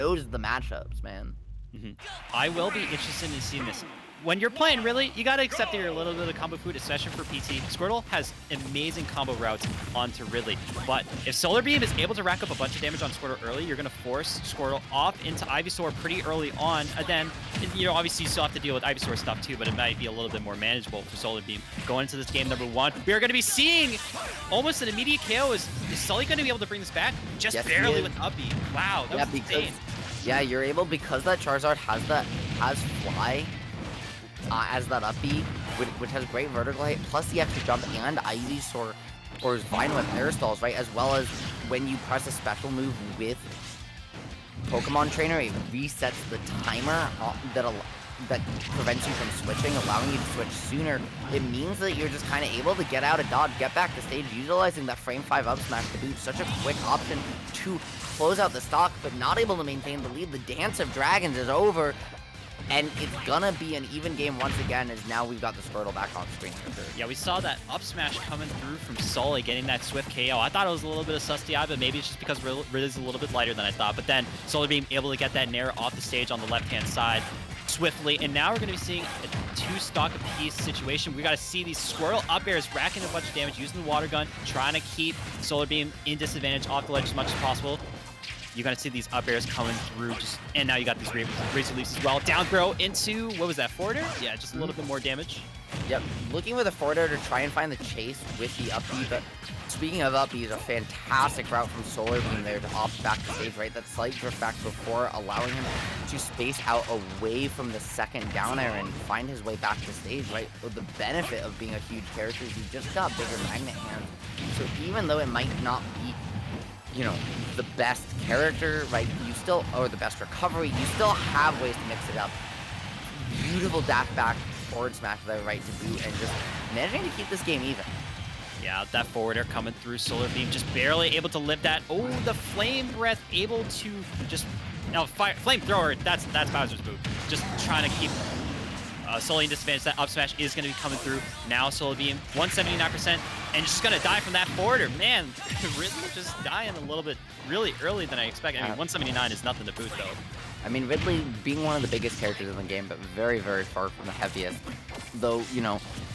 knows the matchups, man. I will be interested in seeing this. When you're playing, really, you gotta accept that you're a little bit of combo food, especially for PT. Squirtle has amazing combo routes onto Ridley, but if Solarbeam is able to rack up a bunch of damage on Squirtle early, you're gonna force Squirtle off into Ivysaur pretty early on, and then, obviously you still have to deal with Ivysaur stuff too, but it might be a little bit more manageable for Solarbeam. Going into this game number 1, we are gonna be seeing almost an immediate KO. Is Sully gonna be able to bring this back? Just Yes, barely with Uppy. Wow, that was insane. Yeah, you're able, because that Charizard has fly as that up B, which has great vertical height, plus the extra jump and Ivysaur or his Vine with air stalls, right? As well as when you press a special move with Pokemon Trainer, it resets the timer that prevents you from switching, allowing you to switch sooner. It means that you're just kind of able to get out of dodge, get back to stage, utilizing that frame 5 up smash to boot. Such a quick option to close out the stock, but not able to maintain the lead. The Dance of Dragons is over, and it's gonna be an even game once again, as now we've got the Squirtle back on screen. Yeah, we saw that up smash coming through from Sully, getting that swift KO. I thought it was a little bit of sus DI, but maybe it's just because Ridley's a little bit lighter than I thought. But then Sully being able to get that Nair off the stage on the left-hand side swiftly, and now we're going to be seeing a 2-stock apiece situation. We got to see these Squirtle up airs racking a bunch of damage, using the water gun, trying to keep Solarbeam in disadvantage off the ledge as much as possible. You're going to see these up airs coming through, and now you got these Razor Leafs as well. Down throw into, what was that, forwarder? Yeah, just a little bit more damage. Yep, looking with a forwarder to try and find the chase with the up B, but speaking of up B, a fantastic route from Solarbeam there to opt back to stage, right? That slight drift back before, allowing him to space out away from the second down air and find his way back to stage, right? With the benefit of being a huge character, he just got bigger magnet hands. So even though it might not be, the best character, right? You still, or the best recovery, you still have ways to mix it up. Beautiful dash back forward smash there, right, to boot, and just managing to keep this game even. Yeah, that forwarder coming through. Solarbeam just barely able to live that. Oh, the Flame Breath able to just... No, Flamethrower, that's Bowser's move. Just trying to keep Sully in disadvantage. That up smash is going to be coming through. Now Solarbeam, 179%, and just going to die from that forwarder. Man, Ridley just dying a little bit really early than I expected. I mean, 179 is nothing to boot, though. I mean, Ridley being one of the biggest characters in the game, but very, very far from the heaviest. Though,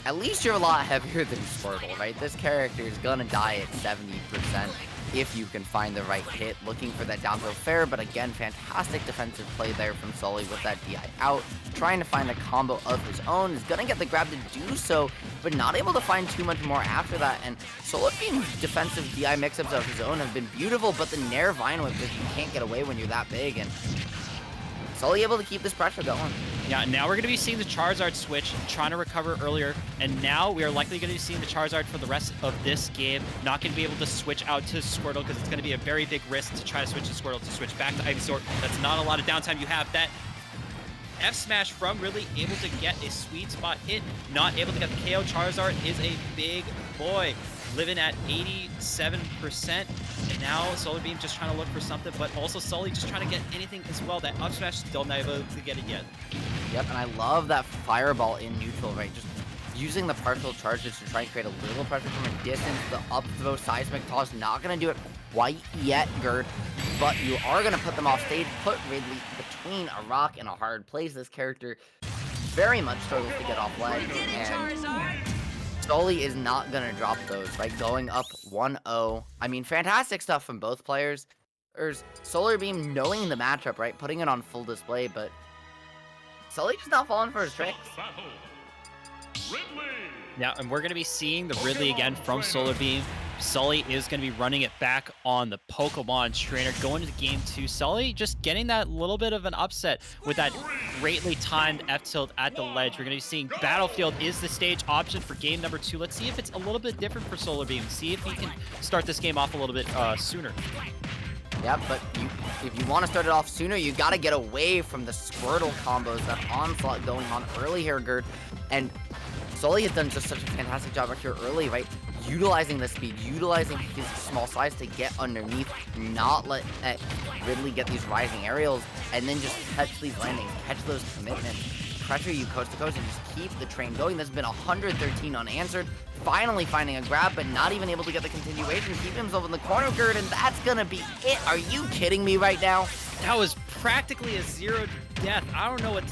at least you're a lot heavier than Squirtle, right? This character is gonna die at 70% if you can find the right hit. Looking for that down throw fair, but again, fantastic defensive play there from Sully with that DI out. Trying to find a combo of his own, is gonna get the grab to do so, but not able to find too much more after that. And Solarbeam's defensive DI mix-ups of his own have been beautiful, but the Nair Vine Whip, you can't get away when you're that big, and Sully able to keep this pressure going. Yeah, now we're going to be seeing the Charizard switch, trying to recover earlier, and now we are likely going to be seeing the Charizard for the rest of this game. Not going to be able to switch out to Squirtle, because it's going to be a very big risk to try to switch to Squirtle, to switch back to Ivysaur. That's not a lot of downtime. You have that F-Smash from Ridley, able to get a sweet spot hit, not able to get the KO. Charizard is a big boy, living at 87%, and now Solarbeam just trying to look for something, but also Sully just trying to get anything as well. That up smash still not able to get it yet. Yep, and I love that fireball in neutral, right? Just using the partial charges to try and create a little pressure from a distance. The up throw seismic toss, not going to do it quite yet, Gerd, but you are going to put them off stage, put Ridley between a rock and a hard place. This character very much struggles to get off ledge, and Sully is not going to drop those, right? Going up 1-0. I mean, fantastic stuff from both players. There's Solarbeam knowing the matchup, right? Putting it on full display, but Sully just not falling for his tricks. Yeah, and we're going to be seeing the Ridley again from Solarbeam. Sully is going to be running it back on the Pokemon Trainer. Going into game 2, Sully just getting that little bit of an upset with that greatly timed F-tilt at the ledge. We're going to be seeing Battlefield is the stage option for game number 2. Let's see if it's a little bit different for Solarbeam. See if he can start this game off a little bit sooner. Yep, but if you want to start it off sooner, you got to get away from the Squirtle combos, that onslaught going on early here, Gerd. And Sully has done just such a fantastic job right here early, right? Utilizing the speed, utilizing his small size to get underneath, not let Ridley get these rising aerials, and then just catch these landings, catch those commitments. pressure you coast to coast and just keep the train going. There's been 113 unanswered. Finally finding a grab, but not even able to get the continuation. Keep himself in the corner gird, and that's gonna be it. Are you kidding me right now? That was practically a 0 to death. I don't know what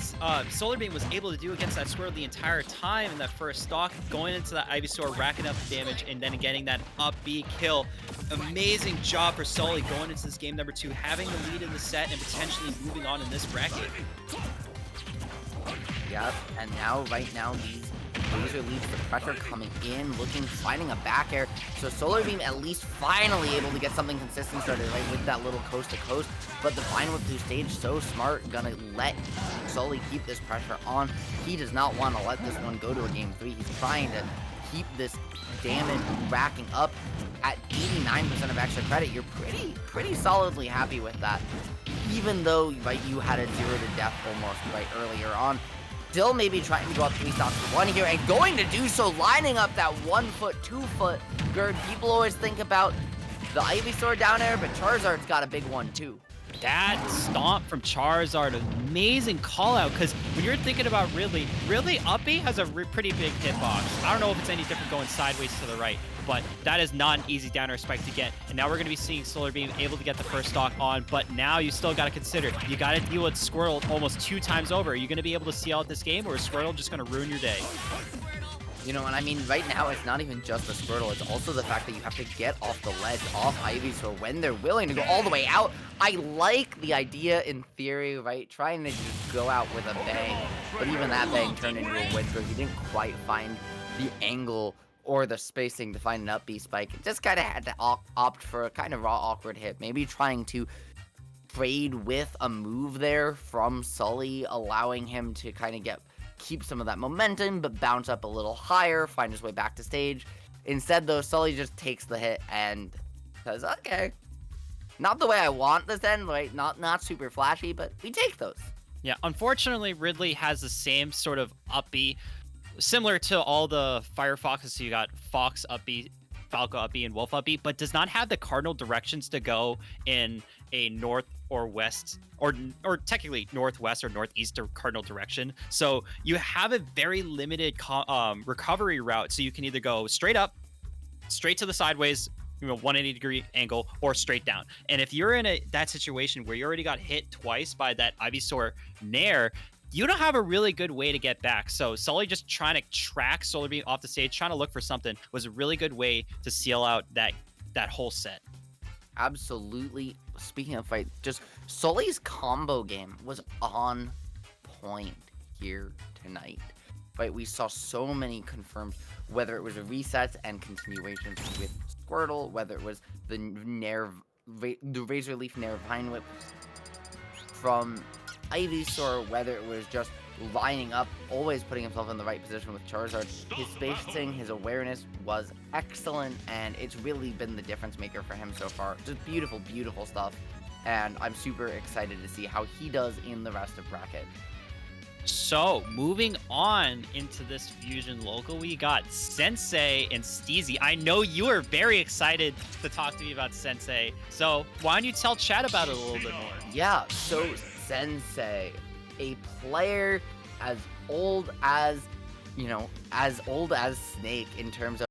Solarbeam was able to do against that Squirtle the entire time in that first stock, going into that Ivysaur, racking up the damage, and then getting that up B kill. Amazing job for Sully going into this game number 2, having the lead in the set and potentially moving on in this bracket. Yep, and now, right now, these laser leads, the pressure coming in, finding a back air. So Solarbeam at least finally able to get something consistent started, right, with that little coast to coast. But the Vine Whip through stage, so smart, gonna let Sully keep this pressure on. He does not want to let this one go to a game 3. He's trying to keep this damage racking up at 89% of extra credit. You're pretty solidly happy with that. Even though, right, you had a 0 to death almost, right, earlier on. Still maybe trying to go up 3 stocks to 1 here, and going to do so, lining up that 1 foot, 2 foot gird. People always think about the Ivysaur down air, but Charizard's got a big one too. That stomp from Charizard, amazing call out, because when you're thinking about Ridley up B has a pretty big hitbox. I don't know if it's any different going sideways to the right, but that is not an easy down air spike to get. And now we're going to be seeing Solarbeam able to get the first stock on, but now you still got to consider, you got to deal with Squirtle almost 2 times over. Are you going to be able to see out this game, or is Squirtle just going to ruin your day? You know, and I mean, right now, it's not even just the Squirtle, it's also the fact that you have to get off the ledge, off Ivysaur, when they're willing to go all the way out. I like the idea in theory, right? Trying to just go out with a bang, but even that bang turned into a win, because he didn't quite find the angle or the spacing to find an up B spike. It just kind of had to opt for a kind of raw, awkward hit. Maybe trying to trade with a move there from Sully, allowing him to kind of keep some of that momentum, but bounce up a little higher, find his way back to stage. Instead, though, Sully just takes the hit and says, okay, not the way I want this end, right? Not super flashy, but we take those. Yeah, unfortunately, Ridley has the same sort of up B, similar to all the Firefoxes. So you got Fox up B, Falco up B, and Wolf up B, but does not have the cardinal directions to go in a north or west, or technically northwest or northeast cardinal direction. So you have a very limited recovery route. So you can either go straight up, straight to the sideways, 180-degree angle, or straight down. And if you're in that situation where you already got hit twice by that Ivysaur Nair, you don't have a really good way to get back. So Sully just trying to track Solarbeam off the stage, trying to look for something, was a really good way to seal out that whole set. Absolutely. Speaking of fight, just Sully's combo game was on point here tonight. Right, we saw so many confirmed, whether it was resets and continuations with Squirtle, whether it was the Razor Leaf Nair Vine Whip from Ivysaur, whether it was just lining up, always putting himself in the right position with Charizard. His spacing, his awareness was excellent, and it's really been the difference maker for him so far. Just beautiful, beautiful stuff, and I'm super excited to see how he does in the rest of bracket. So, moving on into this Fusion local, we got Sensei and Steezy. I know you are very excited to talk to me about Sensei, so why don't you tell Chad about it a little bit more? Yeah, so Sensei, a player as old as, as old as Snake in terms of